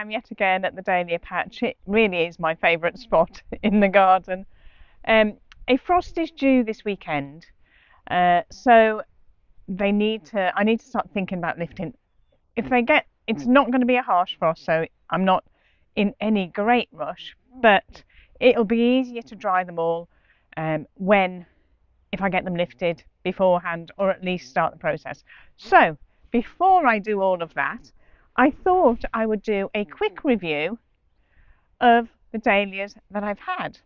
am yet again at the Dahlia patch. It really is my favourite spot in the garden. A frost is due this weekend, so I need to start thinking about lifting. It's not going to be a harsh frost, so I'm not in any great rush, but it'll be easier to dry them all if I get them lifted beforehand, or at least start the process. So before I do all of that, I thought I would do a quick review of the dahlias that I've had,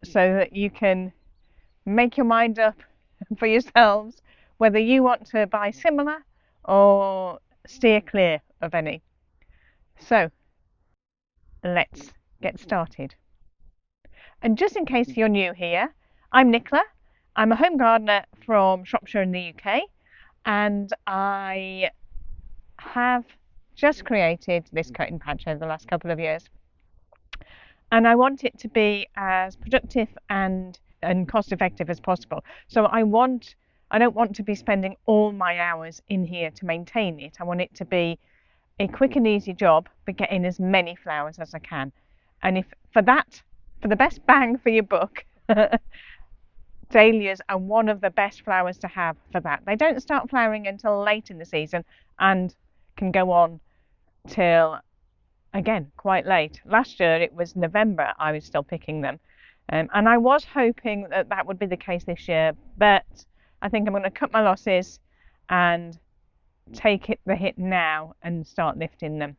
so that you can make your mind up for yourselves whether you want to buy similar or steer clear of any. So let's get started. And just in case you're new here, I'm Nicola. I'm a home gardener from Shropshire in the UK, and I have just created this cutting patch over the last couple of years. And I want it to be as productive and cost effective as possible. So I don't want to be spending all my hours in here to maintain it. I want it to be a quick and easy job, but getting as many flowers as I can. And for the best bang for your buck, dahlias are one of the best flowers to have for that. They don't start flowering until late in the season and can go on till, again, quite late. Last year it was November I was still picking them, and I was hoping that would be the case this year, but I think I'm going to cut my losses and take the hit now and start lifting them.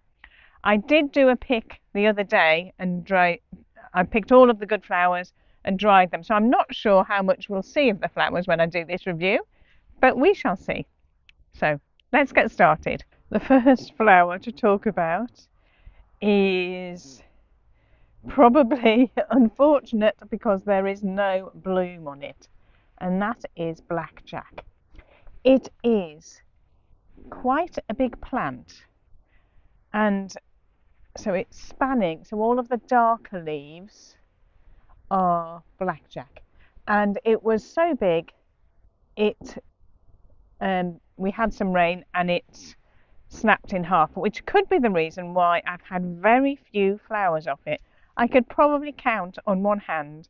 I did do a pick the other day and I picked all of the good flowers and dried them, so I'm not sure how much we'll see of the flowers when I do this review, but we shall see. So let's get started. The first flower to talk about is probably unfortunate because there is no bloom on it, and that is blackjack. It is quite a big plant, and so it's spanning, so all of the darker leaves are blackjack, and it was so big we had some rain and it snapped in half, which could be the reason why I've had very few flowers off it. I could probably count on one hand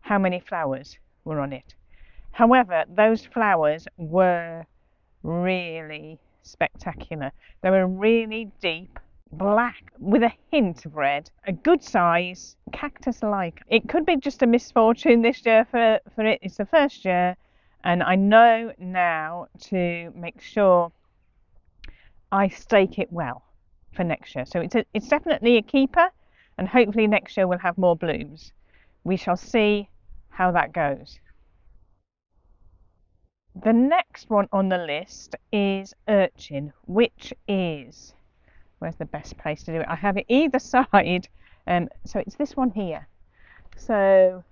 how many flowers were on it. However, those flowers were really spectacular. They were really deep black with a hint of red, a good size, cactus-like. It could be just a misfortune this year for it. It's the first year, and I know now to make sure I stake it well for next year. So it's definitely a keeper, and hopefully next year we'll have more blooms. We shall see how that goes. The next one on the list is Urchin, which is, where's the best place to do it? I have it either side, so it's this one here. So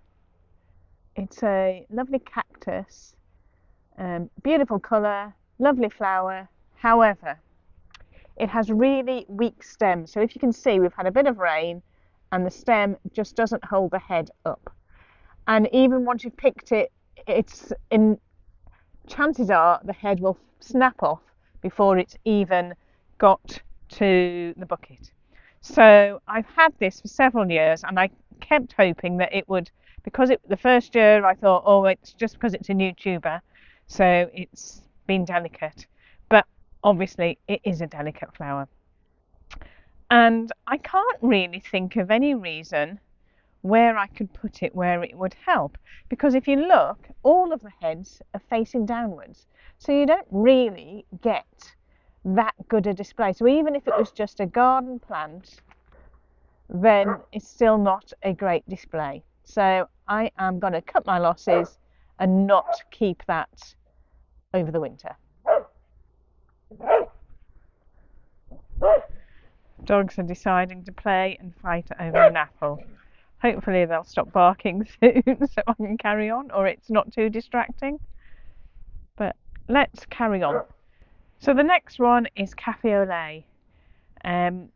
it's a lovely cactus, beautiful colour, lovely flower. However, it has really weak stems. So if you can see, we've had a bit of rain and the stem just doesn't hold the head up. And even once you've picked it, chances are the head will snap off before it's even got to the bucket. So I've had this for several years, and I kept hoping that it would, because the first year I thought, oh, it's just because it's a new tuber, so it's been delicate. But obviously it is a delicate flower. And I can't really think of any reason where I could put it where it would help, because if you look, all of the heads are facing downwards, so you don't really get that good a display. So even if it was just a garden plant, then it's still not a great display. So I am going to cut my losses and not keep that over the winter. Dogs are deciding to play and fight over an apple. Hopefully they'll stop barking soon so I can carry on, or it's not too distracting. But let's carry on. So the next one is Cafe au Lait, and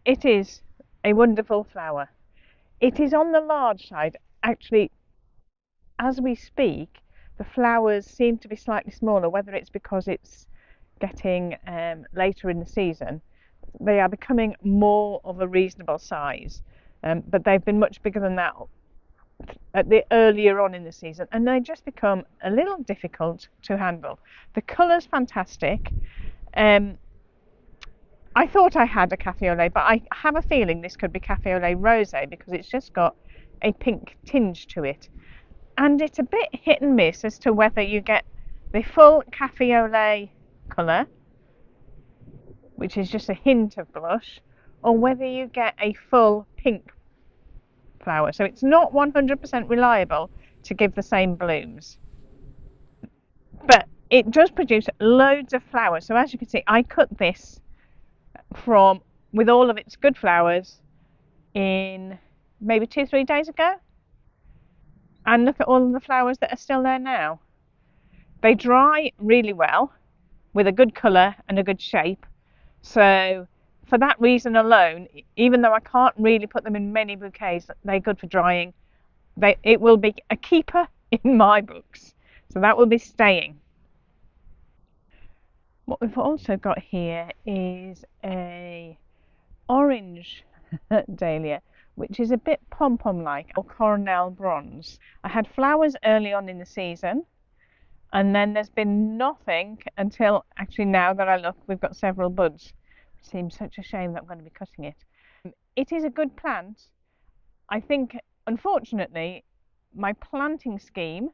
it is a wonderful flower. It is on the large side. Actually, as we speak, the flowers seem to be slightly smaller, whether it's because it's getting later in the season. They are becoming more of a reasonable size, but they've been much bigger than that at the earlier on in the season, and they just become a little difficult to handle. The colour's fantastic. I thought I had a cafe au lait, but I have a feeling this could be cafe au lait rosé because it's just got a pink tinge to it. And it's a bit hit and miss as to whether you get the full cafe au lait colour, which is just a hint of blush, or whether you get a full pink flower. So it's not 100% reliable to give the same blooms. But it does produce loads of flowers. So as you can see, I cut this from with all of its good flowers in maybe 2-3 days ago, and look at all of the flowers that are still there now. They dry really well with a good colour and a good shape, so for that reason alone, even though I can't really put them in many bouquets, they're good for drying. It will be a keeper in my books, so that will be staying. What we've also got here is a orange dahlia, which is a bit pom-pom like, or coronel bronze. I had flowers early on in the season, and then there's been nothing until actually now that I look, we've got several buds. It seems such a shame that I'm going to be cutting it. It is a good plant. I think, unfortunately, my planting scheme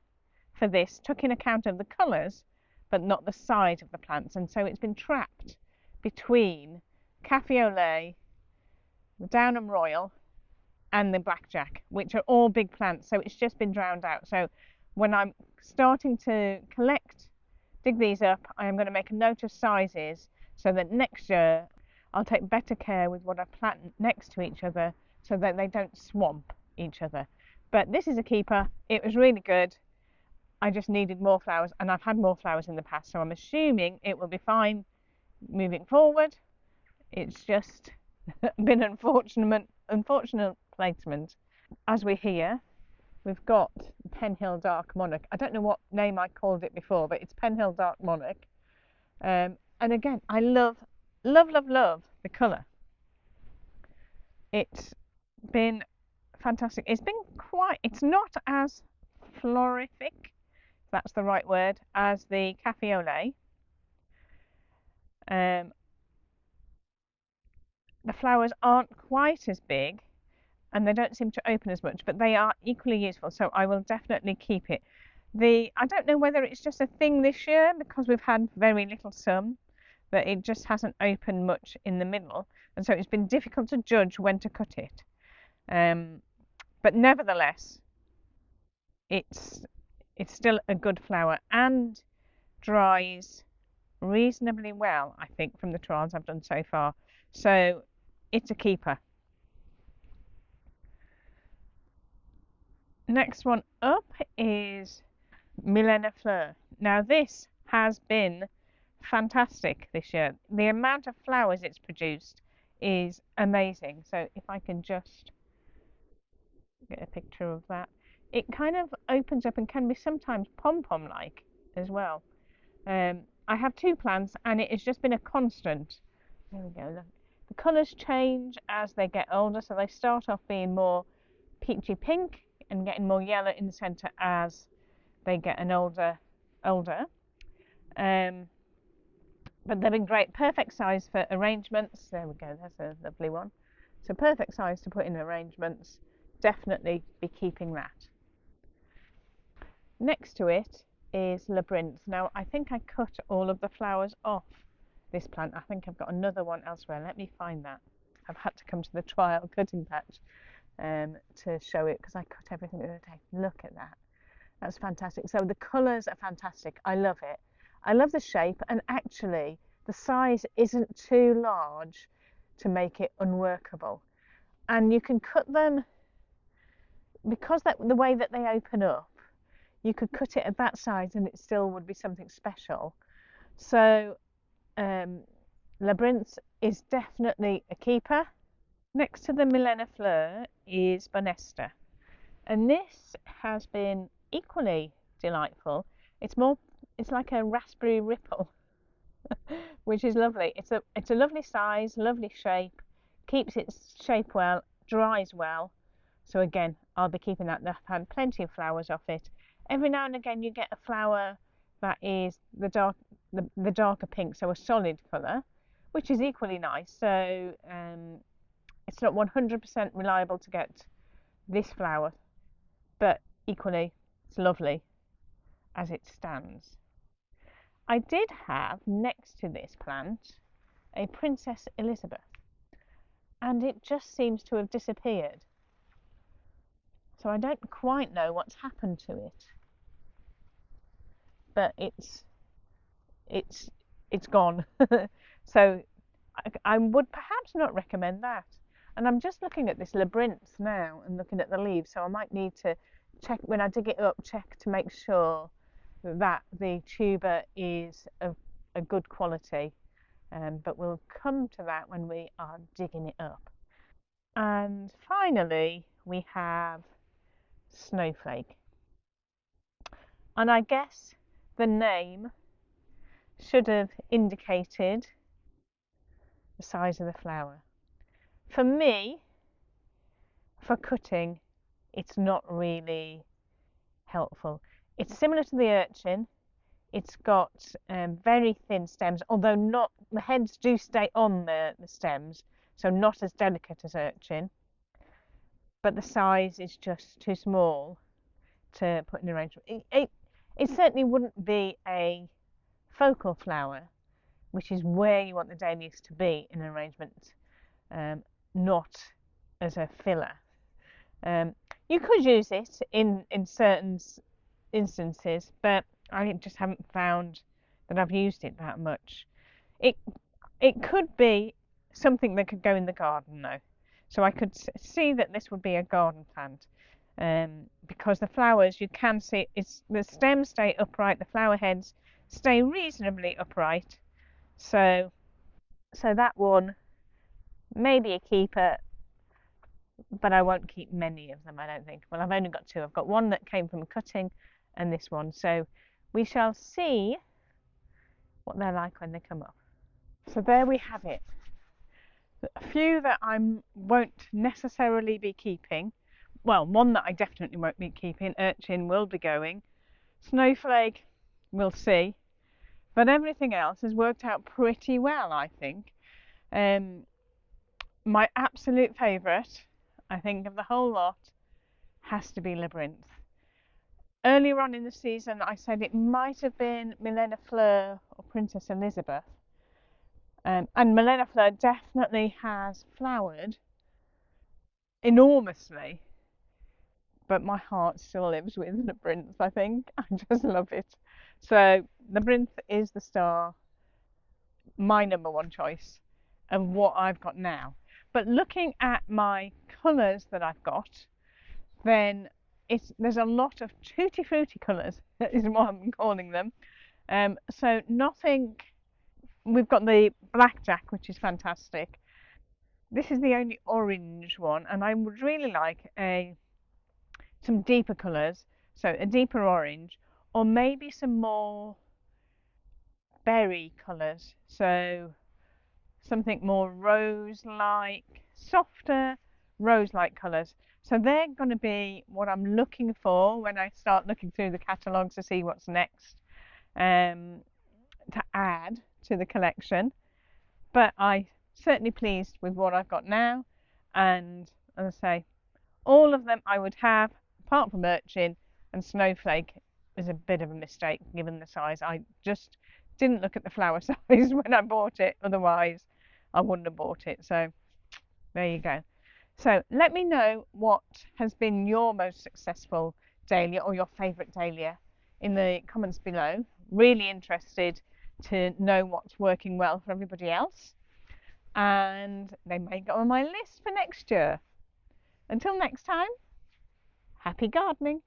for this took in account of the colours, but not the size of the plants, and so it's been trapped between cafe au lait, the Downham Royal, and the Blackjack, which are all big plants, so it's just been drowned out. So when I'm starting to dig these up, I am going to make a note of sizes so that next year I'll take better care with what I plant next to each other so that they don't swamp each other. But this is a keeper. It was really good. I just needed more flowers, and I've had more flowers in the past, so I'm assuming it will be fine moving forward. It's just been unfortunate placement. As we're here, we've got Penhill Dark Monarch. I don't know what name I called it before, but it's Penhill Dark Monarch. And again, I love the colour. It's been fantastic. It's not as florific, if that's the right word, as the cafe au lait. The flowers aren't quite as big, and they don't seem to open as much, but they are equally useful, so I will definitely keep it. I don't know whether it's just a thing this year because we've had very little sun, but it just hasn't opened much in the middle, and so it's been difficult to judge when to cut it. But nevertheless, it's still a good flower and dries reasonably well, I think, from the trials I've done so far. So it's a keeper. Next one up is Milena Fleur. Now this has been fantastic this year. The amount of flowers it's produced is amazing. So if I can just get a picture of that. It kind of opens up and can be sometimes pom-pom like as well. I have 2 plants and it has just been a constant. There we go, look. The colours change as they get older, so they start off being more peachy pink and getting more yellow in the centre as they get an older. But they've been great, perfect size for arrangements. There we go, that's a lovely one. So perfect size to put in arrangements. Definitely be keeping that. Next to it is Labyrinth. Now I think I cut all of the flowers off this plant. I think I've got another one elsewhere. Let me find that. I've had to come to the trial cutting patch to show it because I cut everything the other day. Look at that. That's fantastic. So the colours are fantastic. I love it. I love the shape, and actually the size isn't too large to make it unworkable. And you can cut them because the way that they open up, you could cut it at that size and it still would be something special. So Labyrinth is definitely a keeper. Next to the Milena Fleur is Bonesta, and this has been equally delightful. It's like a raspberry ripple which is lovely. It's a lovely size, lovely shape, keeps its shape well, dries well. So again, I'll be keeping that. I've had plenty of flowers off it. Every now and again, you get a flower that is the darker pink, so a solid colour, which is equally nice. So it's not 100% reliable to get this flower, but equally, it's lovely as it stands. I did have next to this plant a Princess Elizabeth, and it just seems to have disappeared. So I don't quite know what's happened to it, but it's it's gone. So I would perhaps not recommend that. And I'm just looking at this Labyrinth now and looking at the leaves, so I might need to check when I dig it up, check to make sure that the tuber is of a good quality. But we'll come to that when we are digging it up. And finally, we have Snowflake. And I guess the name should have indicated the size of the flower. For me, for cutting, it's not really helpful. It's similar to the urchin. It's got very thin stems, although not the heads do stay on the stems, so not as delicate as urchin. But the size is just too small to put in an arrangement. It certainly wouldn't be a focal flower, which is where you want the dahlias to be in an arrangement, not as a filler. You could use it in certain instances, but I just haven't found that I've used it that much. It it could be something that could go in the garden though, so I could see that this would be a garden plant. Because the flowers you can see it's the stems stay upright, the flower heads stay reasonably upright. So that one may be a keeper, but I won't keep many of them, I don't think. Well, I've only got two. I've got one that came from cutting and this one. So we shall see what they're like when they come up. So there we have it. A few that I won't necessarily be keeping. Well, one that I definitely won't be keeping, Urchin will be going. Snowflake, we'll see. But everything else has worked out pretty well, I think. My absolute favourite, I think, of the whole lot has to be Labyrinth. Earlier on in the season, I said it might have been Milena Fleur or Princess Elizabeth. And Milena Fleur definitely has flowered enormously, but my heart still lives with Labyrinth, I think. I just love it. So Labyrinth is the star, my number one choice of what I've got now. But looking at my colours that I've got, then there's a lot of tutti frutti colours, is what I'm calling them. So nothing. We've got the blackjack, which is fantastic. This is the only orange one, and I would really like some deeper colours, so a deeper orange, or maybe some more berry colours, so something more rose-like, softer rose-like colours. So they're going to be what I'm looking for when I start looking through the catalogues to see what's next to add to the collection. But I'm certainly pleased with what I've got now, and as I say, all of them I would have, apart from Urchin and Snowflake is a bit of a mistake given the size. I just didn't look at the flower size when I bought it, otherwise I wouldn't have bought it. So there you go. So let me know what has been your most successful dahlia or your favourite dahlia in the comments below. Really interested to know what's working well for everybody else. And they may go on my list for next year. Until next time, happy gardening.